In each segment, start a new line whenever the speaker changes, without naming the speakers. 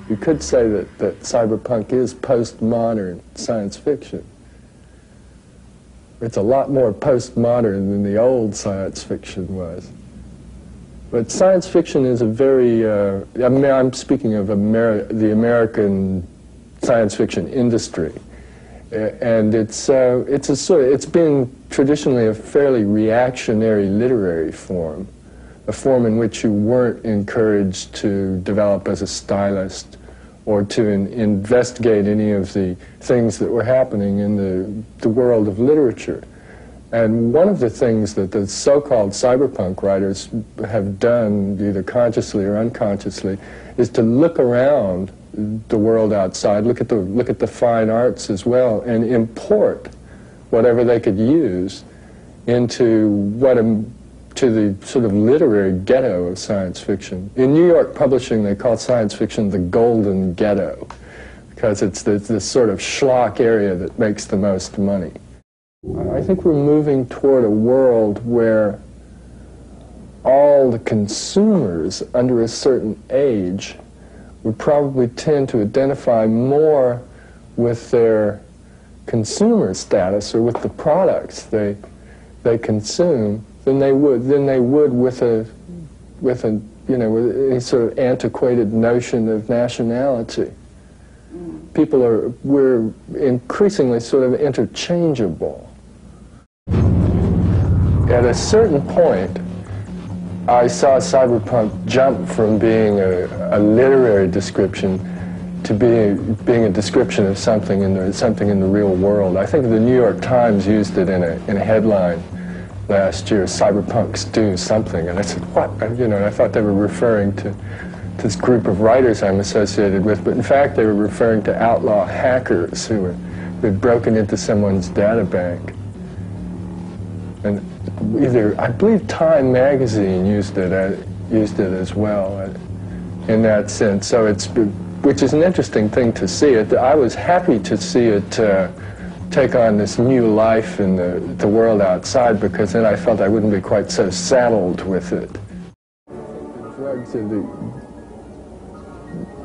You could say that cyberpunk is postmodern science fiction. It's a lot more postmodern than the old science fiction was. But science fiction is a very, I'm speaking of the American science fiction industry. And it's been traditionally a fairly reactionary literary form, a form in which you weren't encouraged to develop as a stylist or to investigate any of the things that were happening in the world of literature. And one of the things that the so-called cyberpunk writers have done, either consciously or unconsciously, is to look around the world outside, look at the fine arts as well, and import whatever they could use into to the sort of literary ghetto of science fiction. In New York publishing, they call science fiction the golden ghetto, because it's this sort of schlock area that makes the most money. I think we're moving toward a world where all the consumers under a certain age would probably tend to identify more with their consumer status or with the products they consume than they would with any sort of antiquated notion of nationality. We're increasingly sort of interchangeable. At a certain point, I saw cyberpunk jump from being a literary description to being a description of something in the real world. I think the New York Times used it in a headline last year, "Cyberpunks do something," and I said, "What?" And I thought they were referring to this group of writers I'm associated with, but in fact they were referring to outlaw hackers who had broken into someone's data bank. And I believe Time magazine used it as well in that sense. So which is an interesting thing to see. I was happy to see it take on this new life in the world outside, because then I felt I wouldn't be quite so saddled with it. The drugs of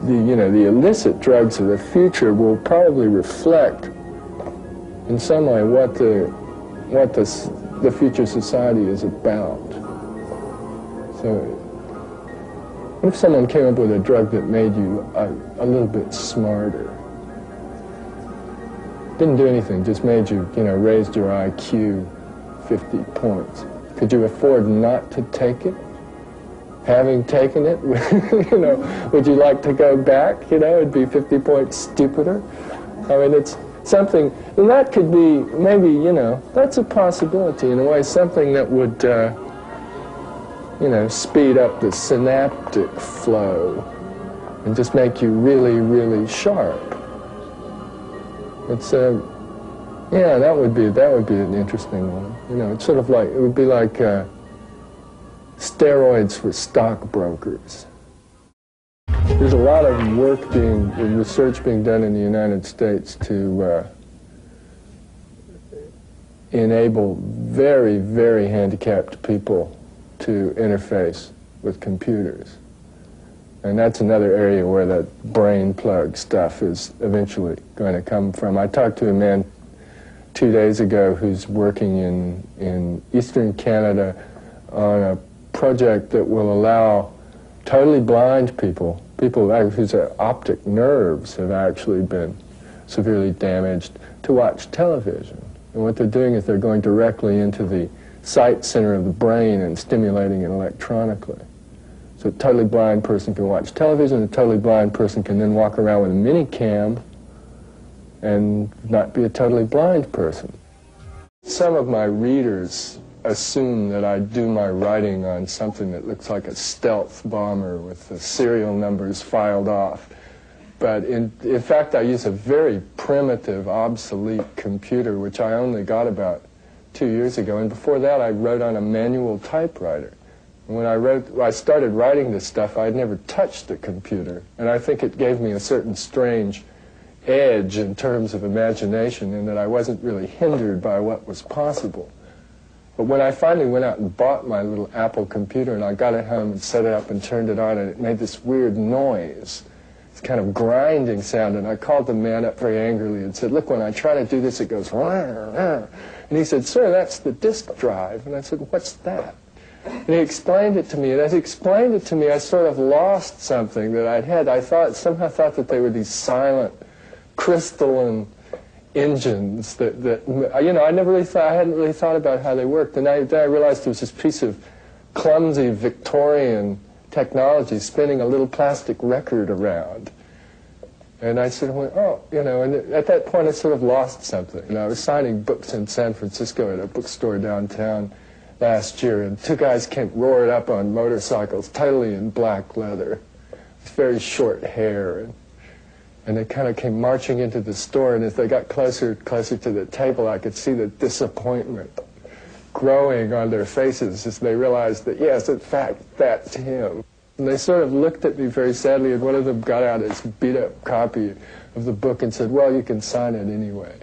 the illicit drugs of the future will probably reflect in some way what the future society is about. So, what if someone came up with a drug that made you a little bit smarter? Didn't do anything, just made you, raised your IQ 50 points. Could you afford not to take it? Having taken it, would you like to go back? It'd be 50 points stupider. I mean, it's something, and that could be maybe, that's a possibility in a way, something that would, speed up the synaptic flow and just make you really, really sharp. It's that would be an interesting one. It's sort of like, it would be like steroids for stockbrokers. There's a lot of research being done in the United States to enable very, very handicapped people to interface with computers. And that's another area where that brain plug stuff is eventually going to come from. I talked to a man 2 days ago who's working in eastern Canada on a project that will allow totally blind people whose optic nerves have actually been severely damaged, to watch television. And what they're doing is they're going directly into the sight center of the brain and stimulating it electronically. So a totally blind person can watch television, a totally blind person can then walk around with a mini cam and not be a totally blind person. Some of my readers assume that I do my writing on something that looks like a stealth bomber with the serial numbers filed off. But in fact, I use a very primitive, obsolete computer, which I only got about 2 years ago. And before that, I wrote on a manual typewriter. And when I started writing this stuff, I had never touched a computer. And I think it gave me a certain strange edge in terms of imagination, in that I wasn't really hindered by what was possible. But when I finally went out and bought my little Apple computer, and I got it home and set it up and turned it on, and it made this weird noise, this kind of grinding sound, and I called the man up very angrily and said, look, when I try to do this, it goes, rah, rah. And he said, sir, that's the disk drive. And I said, what's that? And he explained it to me, and as he explained it to me, I sort of lost something that I'd had. I somehow thought that they were these silent, crystalline engines that you know, I hadn't really thought about how they worked. And then I realized there was this piece of clumsy Victorian technology spinning a little plastic record around. And I sort of went, oh, you know, and at that point I sort of lost something. You know, I was signing books in San Francisco at a bookstore downtown last year, and two guys came roared up on motorcycles, totally in black leather, with very short hair, and they kind of came marching into the store, and as they got closer to the table, I could see the disappointment growing on their faces as they realized that, yes, in fact, that's him. And they sort of looked at me very sadly, and one of them got out his beat-up copy of the book and said, well, you can sign it anyway.